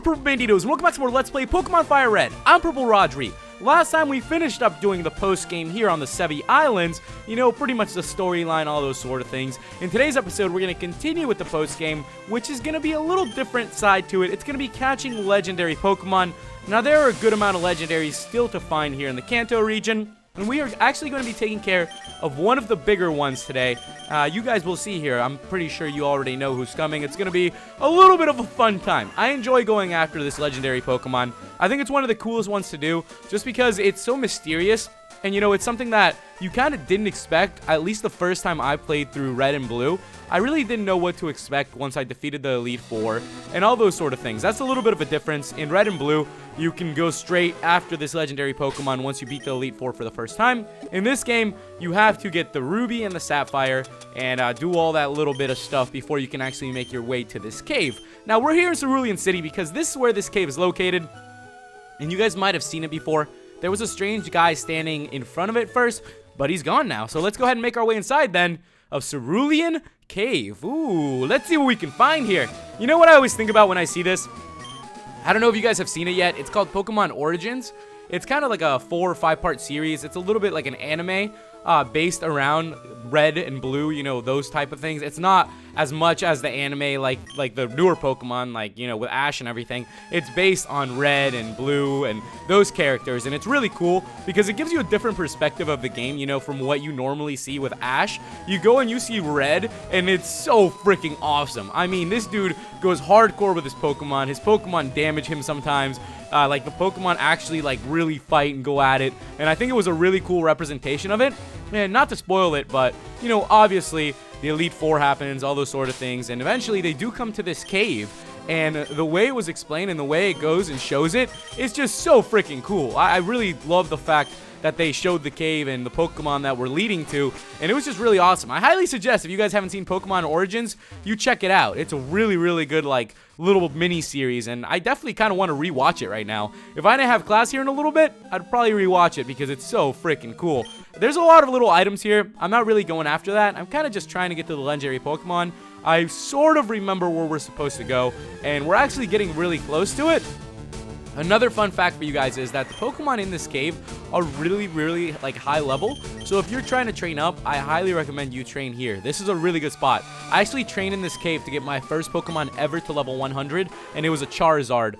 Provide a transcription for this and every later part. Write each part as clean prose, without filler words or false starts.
up, Purple Banditos, and welcome back to more Let's Play Pokemon FireRed. I'm PurpleRodri. Last time we finished up doing the post-game here on the Sevi Islands, you know, pretty much the storyline, all those sort of things. In today's episode, we're going to continue with the post-game, which is going to be a little different side to it. It's going to be catching legendary Pokemon. Now, there are a good amount of legendaries still to find here in the Kanto region, and we are actually going to be taking care of one of the bigger ones today. You guys will see here. I'm pretty sure you already know who's coming. It's going to be a little bit of a fun time. I enjoy going after this legendary Pokemon. I think it's one of the coolest ones to do just because it's so mysterious. And, you know, it's something that you kind of didn't expect, at least the first time I played through Red and Blue. I really didn't know what to expect once I defeated the Elite Four and all those sort of things. That's a little bit of a difference. In Red and Blue, you can go straight after this legendary Pokemon once you beat the Elite Four for the first time. In this game, you have to get the Ruby and the Sapphire and do all that little bit of stuff before you can actually make your way to this cave. Now, we're here in Cerulean City because this is where this cave is located, and you guys might have seen it before. There was a strange guy standing in front of it first, but he's gone now. So let's go ahead and make our way inside then of Cerulean Cave. Ooh, let's see what we can find here. You know what I always think about when I see this? I don't know if you guys have seen it yet. It's called Pokemon Origins. It's kind of like a 4 or 5 part series. It's a little bit like an anime based around Red and Blue, you know, those type of things. It's not as much as the anime like the newer Pokemon, like, you know, with Ash and everything. It's based on Red and Blue and those characters, and it's really cool because it gives you a different perspective of the game, you know, from what you normally see with Ash. You go and you see Red, and it's so freaking awesome. I mean, this dude goes hardcore with his Pokemon. His Pokemon damage him sometimes. Like, the Pokemon actually, like, really fight and go at it, and I think it was a really cool representation of it. And not to spoil it, but, you know, obviously, the Elite Four happens, all those sort of things, and eventually they do come to this cave, and the way it was explained and the way it goes and shows it, it's just so freaking cool. I really love the fact that they showed the cave and the Pokemon that we're leading to, and it was just really awesome. I highly suggest, if you guys haven't seen Pokemon Origins, you check it out. It's a really, really good, like, little mini series, and I definitely kind of want to rewatch it right now. If I didn't have class here in a little bit, I'd probably rewatch it because it's so freaking cool. There's a lot of little items here. I'm not really going after that. I'm kind of just trying to get to the legendary Pokemon. I sort of remember where we're supposed to go, and we're actually getting really close to it. Another fun fact for you guys is that the Pokemon in this cave are really, really, like, high level. So if you're trying to train up, I highly recommend you train here. This is a really good spot. I actually trained in this cave to get my first Pokemon ever to level 100, and it was a Charizard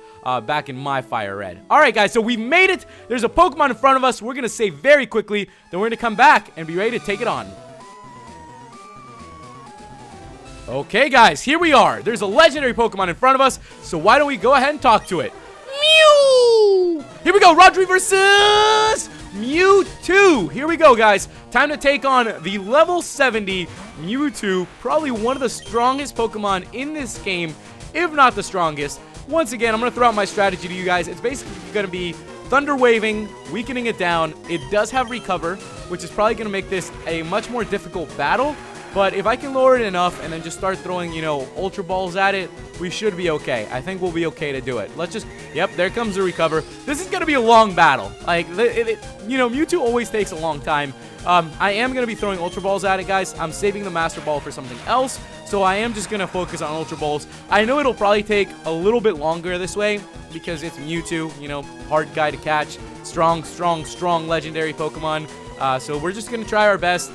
back in my FireRed. Alright, guys, so we made it. There's a Pokemon in front of us. We're going to save very quickly. Then we're going to come back and be ready to take it on. Okay, guys, here we are. There's a legendary Pokemon in front of us, so why don't we go ahead and talk to it? Mew! Here we go, Rodri versus MEWTWO. Here we go, guys. Time to take on the level 70 MEWTWO, probably one of the strongest Pokemon in this game, if not the strongest. Once again, I'm going to throw out my strategy to you guys. It's basically going to be Thunder Waving, weakening it down. It does have Recover, which is probably going to make this a much more difficult battle. But if I can lower it enough and then just start throwing, you know, Ultra Balls at it, we should be okay. I think we'll be okay to do it. Let's just, yep, there comes the Recover. This is going to be a long battle. Like, you know, MEWTWO always takes a long time. I am going to be throwing Ultra Balls at it, guys. I'm saving the Master Ball for something else, so I am just going to focus on Ultra Balls. I know it'll probably take a little bit longer this way because it's MEWTWO, you know, hard guy to catch. Strong, strong, strong legendary Pokemon. So we're just going to try our best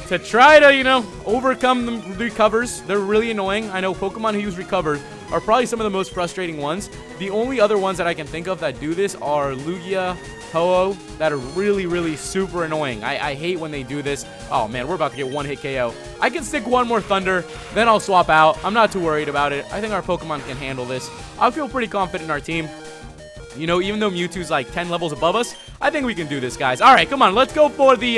to try to, you know, overcome the Recovers. They're really annoying. I know Pokemon who use Recover are probably some of the most frustrating ones. The only other ones that I can think of that do this are Lugia, Ho-Oh, that are really, really super annoying. I hate when they do this. Oh, man, we're about to get one-hit KO. I can stick one more Thunder, then I'll swap out. I'm not too worried about it. I think our Pokemon can handle this. I feel pretty confident in our team. You know, even though MEWTWO's like 10 levels above us, I think we can do this, guys. All right, come on. Let's go for the,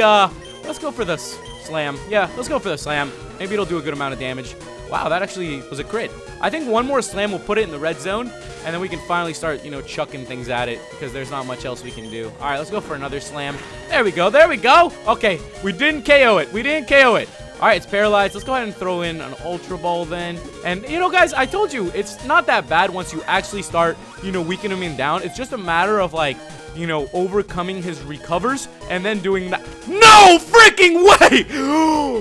Slam. Yeah, let's go for the Slam. Maybe it'll do a good amount of damage. Wow, that actually was a crit. I think one more Slam will put it in the red zone, and then we can finally start, you know, chucking things at it because there's not much else we can do. All right, let's go for another Slam. There we go. There we go. Okay, we didn't KO it. We didn't KO it. All right, it's paralyzed. Let's go ahead and throw in an Ultra Ball then. And, you know, guys, I told you, it's not that bad once you actually start, you know, weakening him down. It's just a matter of, like, you know, overcoming his Recovers and then doing that. No freaking way!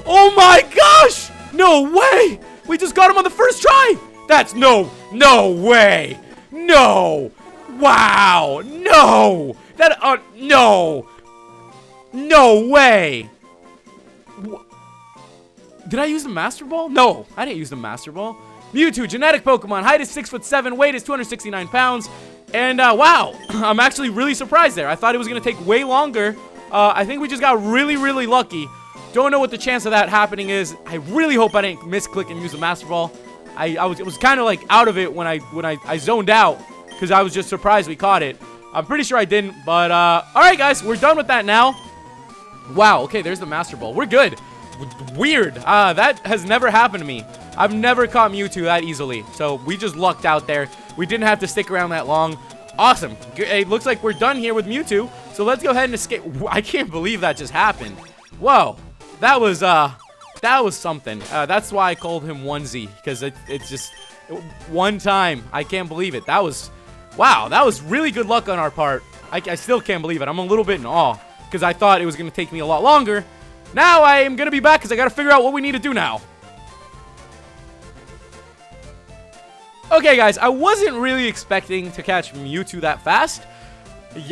Oh my gosh! No way! We just got him on the first try! That's no way! No! Wow! No! No! No way! Did I use the Master Ball? No, I didn't use the Master Ball. Mewtwo, genetic Pokemon. Height is 6'7", weight is 269 pounds. And, wow, I'm actually really surprised there. I thought it was going to take way longer. I think we just got really, really lucky. Don't know what the chance of that happening is. I really hope I didn't misclick and use the Master Ball. It was kind of like out of it when I zoned out because I was just surprised we caught it. I'm pretty sure I didn't, but all right, guys, we're done with that now. Wow, okay, there's the Master Ball. We're good. Weird. That has never happened to me. I've never caught Mewtwo that easily, so we just lucked out there. We didn't have to stick around that long. Awesome. It looks like we're done here with Mewtwo, so let's go ahead and escape. I can't believe that just happened. Whoa, that was something. That's why I called him Onesie, because it's just one time. I can't believe it. Wow, that was really good luck on our part. I still can't believe it. I'm a little bit in awe, because I thought it was going to take me a lot longer. Now I am going to be back, because I got to figure out what we need to do now. Okay, guys, I wasn't really expecting to catch Mewtwo that fast.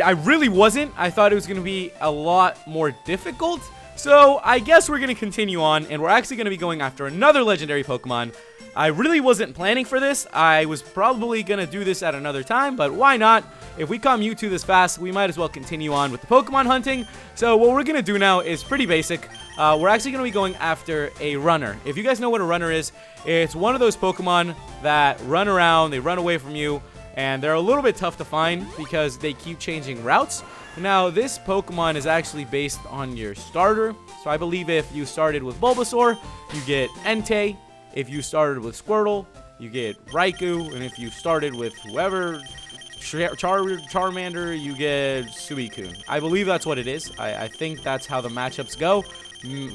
I really wasn't. I thought it was going to be a lot more difficult. So I guess we're going to continue on, and we're actually going to be going after another legendary Pokemon. I really wasn't planning for this. I was probably going to do this at another time, but why not? If we caught Mewtwo this fast, we might as well continue on with the Pokemon hunting. So what we're going to do now is pretty basic. We're actually going to be going after a runner. If you guys know what a runner is, it's one of those Pokemon that run around, they run away from you, and they're a little bit tough to find because they keep changing routes. Now, this Pokemon is actually based on your starter. So I believe if you started with Bulbasaur, you get Entei. If you started with Squirtle, you get Raikou. And if you started with whoever, Charmander, you get Suicune. I believe that's what it is. I think that's how the matchups go.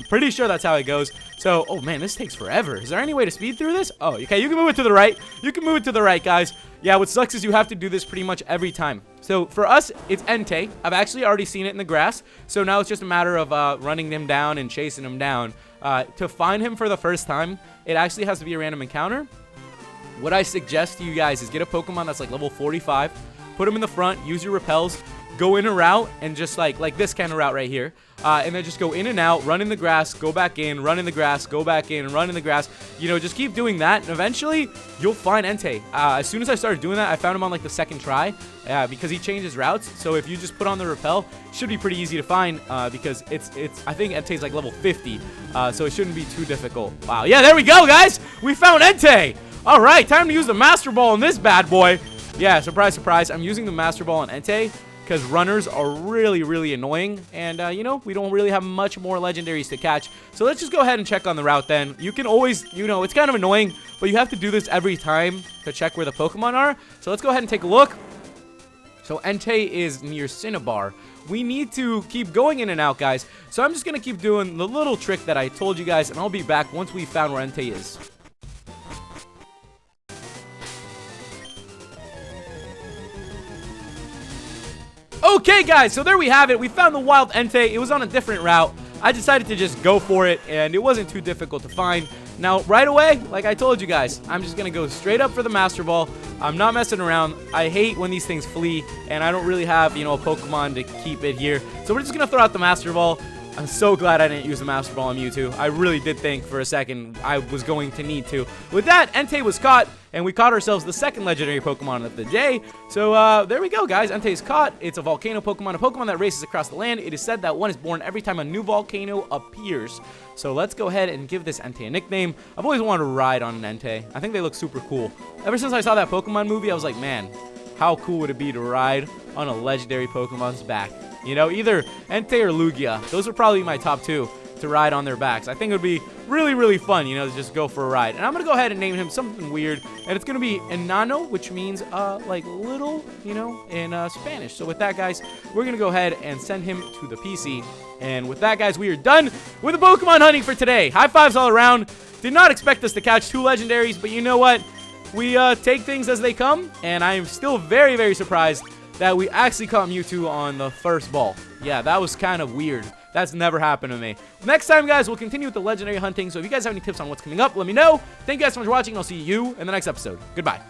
Pretty sure that's how it goes. So, oh man, this takes forever. Is there any way to speed through this? Oh, okay, you can move it to the right. You can move it to the right, guys. Yeah, what sucks is you have to do this pretty much every time. So for us, it's Entei. I've actually already seen it in the grass. So now it's just a matter of running him down and chasing him down. To find him for the first time, it actually has to be a random encounter. What I suggest to you guys is get a Pokemon that's like level 45. Put him in the front, use your repels, go in a route, and just like this kind of route right here. And then just go in and out, run in the grass, go back in, run in the grass, go back in, run in the grass. You know, just keep doing that, and eventually you'll find Entei. As soon as I started doing that, I found him on like the second try because he changes routes. So if you just put on the repel, it should be pretty easy to find because I think Entei's like level 50, so it shouldn't be too difficult. Wow, yeah, there we go, guys. We found Entei. All right, time to use the Master Ball on this bad boy. Yeah, surprise, surprise. I'm using the Master Ball on Entei because runners are really, really annoying. And, you know, we don't really have much more legendaries to catch. So let's just go ahead and check on the route then. You can always, you know, it's kind of annoying, but you have to do this every time to check where the Pokemon are. So let's go ahead and take a look. So Entei is near Cinnabar. We need to keep going in and out, guys. So I'm just going to keep doing the little trick that I told you guys, and I'll be back once we found where Entei is. Okay, guys, so there we have it. We found the wild Entei. It was on a different route. I decided to just go for it, and it wasn't too difficult to find. Now, right away, like I told you guys, I'm just going to go straight up for the Master Ball. I'm not messing around. I hate when these things flee, and I don't really have, you know, a Pokemon to keep it here. So we're just going to throw out the Master Ball. I'm so glad I didn't use the Master Ball on Mewtwo. I really did think for a second I was going to need to. With that, Entei was caught, and we caught ourselves the second legendary Pokemon of the day. So there we go, guys. Entei's caught. It's a volcano Pokemon, a Pokemon that races across the land. It is said that one is born every time a new volcano appears. So let's go ahead and give this Entei a nickname. I've always wanted to ride on an Entei. I think they look super cool. Ever since I saw that Pokemon movie, I was like, man, how cool would it be to ride on a legendary Pokemon's back? You know, either Entei or Lugia. Those are probably my top two to ride on their backs. I think it would be really, really fun, you know, to just go for a ride. And I'm going to go ahead and name him something weird. And it's going to be Enano, which means, like, little, you know, in Spanish. So with that, guys, we're going to go ahead and send him to the PC. And with that, guys, we are done with the Pokemon hunting for today. High fives all around. Did not expect us to catch 2 legendaries, but you know what? We take things as they come. And I am still very, very surprised that we actually caught Mewtwo on the first ball. Yeah, that was kind of weird. That's never happened to me. Next time, guys, we'll continue with the legendary hunting. So if you guys have any tips on what's coming up, let me know. Thank you guys so much for watching. I'll see you in the next episode. Goodbye.